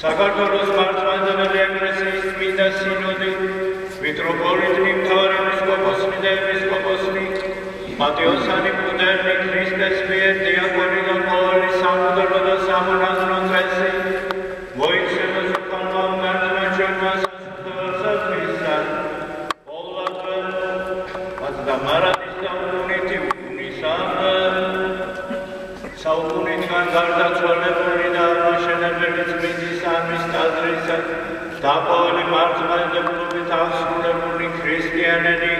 საქართველოს მართლმადიდებელი ეკლესიის წმინდა სინოდი, მიტროპოლიტი მთავარი ეპისკოპოსი და ეპისკოპოსი, პატიოსანი მღვდელი ქრისტეს მიერ დიაკონი და ყოველი სამღვდელო და სამონაზვნო წესი, მოიხსენოს უფალმა მართლმა ჩვენმა სასუფეველსათვისა, ყოვლადვე და მარადის და უნიტი უნისამე, საუკუნიდან გარდაცვალებული და ამაშენებელი წმინდის ამის ტაძრისა დაყოლი მართლმადიდებლობით აღსრულებული ქრისტიანები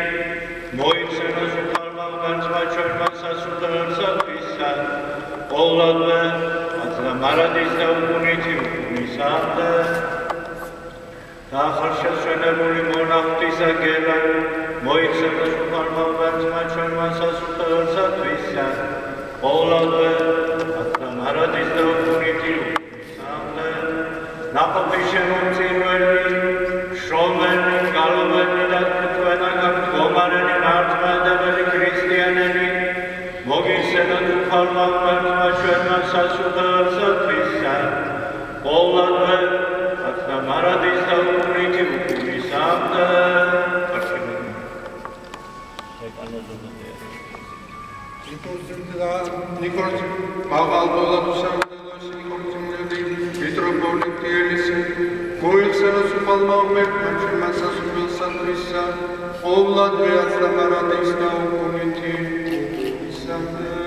მოიხსენოს უფალმა მართლმა ჩვენმა სასუფეველსათვისა, ყოვლადვე და მარადის და უნიტი უნისამე, ახალშეშვენებული მონახტისა გელა მოიხსენოს უფალმა მართლმა ჩვენმა სასუფეველსათვისა, ყოვლადვე და მარადის და უნიტი უნისამე, ნაყოფი შემომწირველი, შრომელი, გალობელი და თქვენაგან მდგომარენი მართლმადიდებელი ქრისტიანები მოგიხსენოთ უფალმა მართლმა ჩვენმა სასუფეველსათვისა, ყოვლადვე და მარადის და უნიტი უნისამე. Nicolas Pavaldola Samuelos Nicolas Metropoliti Elise მოიხსენოს უფალმა მართლმა ჩვენმა სასუფეველსათვისა, ყოვლადვე და მარადის და უნიტი უნისამე.